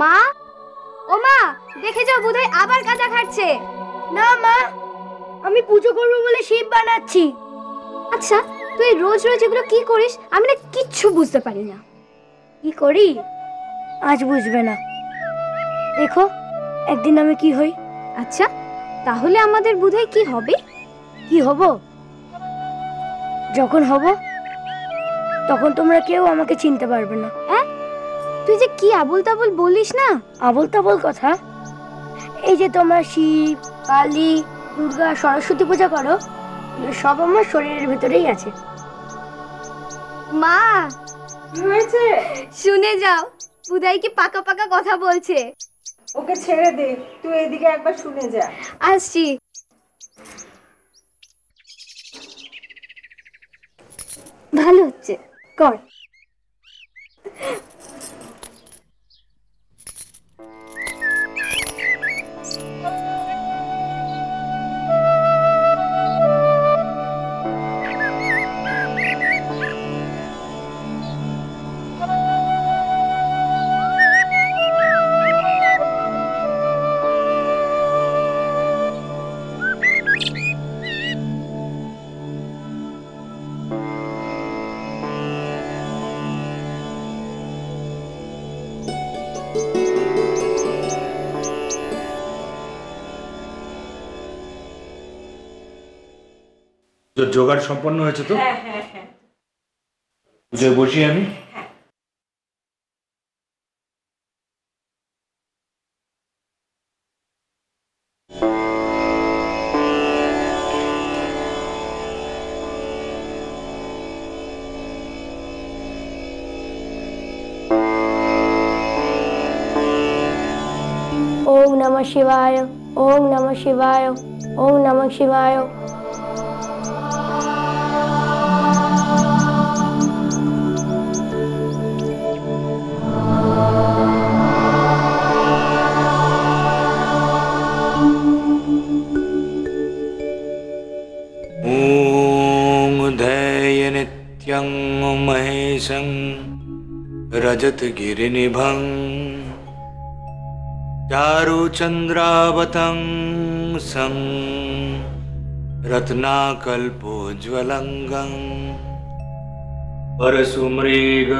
মা, ও মা, দেখে যাও বুধাই আবার গাঁজা খাচ্ছে। না মা, আমি পুজো করবো বলে শিব বানাচ্ছি। আচ্ছা, তুই রোজ রোজ এগুলো কি করিস? আমি না কিচ্ছু বুঝতে পারি না। কি করি আজ বুঝবে না, দেখো একদিন আমি কি হই। আচ্ছা, তাহলে আমাদের বুধাই কি হবে? কি হব? যখন হব তখন তোমরা কেউ আমাকে চিনতে পারবে না। হ্যাঁ, তুই যে কি আবল তাবল বলিস না। আবল তাবল কথা? এই যে তোমরা শিব, কালী, দুর্গা, সরস্বতী পূজা করো, সব আমার শরীরের ভেতরেই আছে। মা, হয়েছে? শুনে যাও, বুধাই কি পাকা পাকা কথা বলছে। ওকে ছেড়ে দে, তুই এদিকে একবার শুনে যা। আসছি। ভালো হচ্ছে, কর। জোগাড় সম্পন্ন হয়েছে তো? হ্যাঁ হ্যাঁ হ্যাঁ, পুজোয় বসি আমি। ओम नमः शिवाय, ओम नमः शिवाय, ओम नमः शिवाय। ओम धैर्य नित्यं महेशं रजत गिरिनिभं चारुचन्द्रावतं सं रत्नाकल्पोज्ज्वलंगं परशुमृग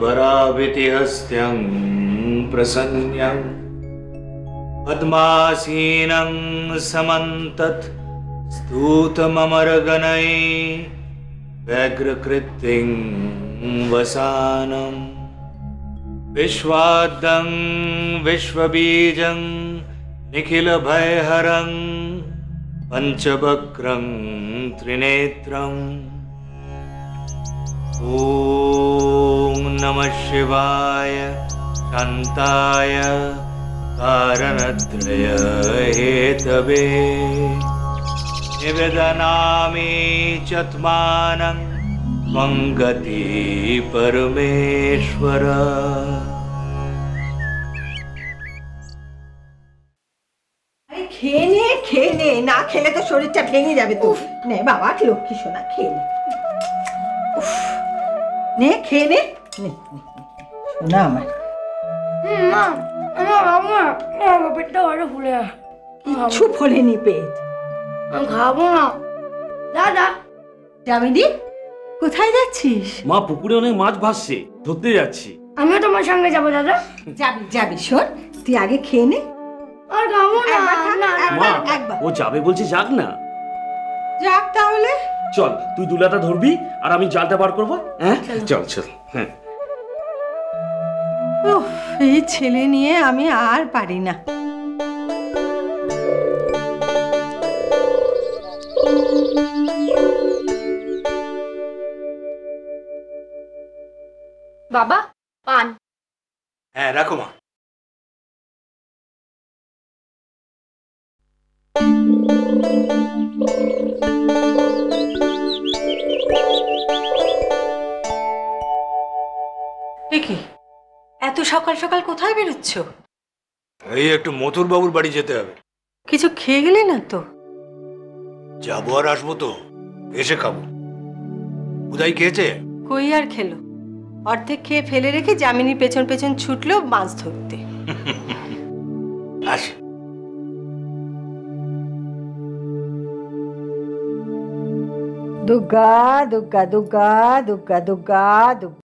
वराभितिहस्त्यं प्रसन्नं पद्मासीनं समन्तत् स्तूतममरगणै व्यग्रकृतिं वसानं विश्वाद्यं विश्वबीजं निखिलभयहरं पंचवक्रं त्रिनेत्रम् ॐ नमः शिवाय शान्ताय कारणत्रय हेतवे निवेदनामि चत्मानं मंगति परमेश्वर। খেয়ে নে, না খেলে তো শরীরটা ভেঙে যাবে। তো নে বাবা, লক্ষ্মী সোনা, খেয়ে নে। নে খেয়ে নে, সোনা আমার। পেটটা বড় ফুলে, কিচ্ছু ফোলেনি পেট। খাবো না। দাদা, যামিনী, কোথায় যাচ্ছিস? মা, পুকুরে অনেক মাছ ভাসছে, ধরতে যাচ্ছি। আমিও তোমার সঙ্গে যাবো দাদা। যাবি শোন, তুই আগে খেয়ে নে। আর খাবো না। মা, ও যাবে বলছে, যাক না। যাক তাহলে। চল, তুই দুলাটা ধরবি আর আমি জালটা বার করবো। হ্যাঁ চল চল। হ্যাঁ, এই ছেলে নিয়ে আমি আর পারি না। বাবা, পান। হ্যাঁ রাখো মা। কি এত সকাল সকাল কোথায় বেরোচ্ছ? এই একটু মথুর বাবুর বাড়ি যেতে হবে। কিছু খেয়ে গেলে না তো? যাবো আর আসবো তো, এসে খাবো। উদয় খেয়েছে? কই আর খেলো, অর্ধেক খেয়ে ফেলে রেখে যামিনীর পেছন পেছন ছুটলো মাছ ধরতে। আসি। দুর্গা দুর্গা দুর্গা দুর্গা দুর্গা দুর্গা।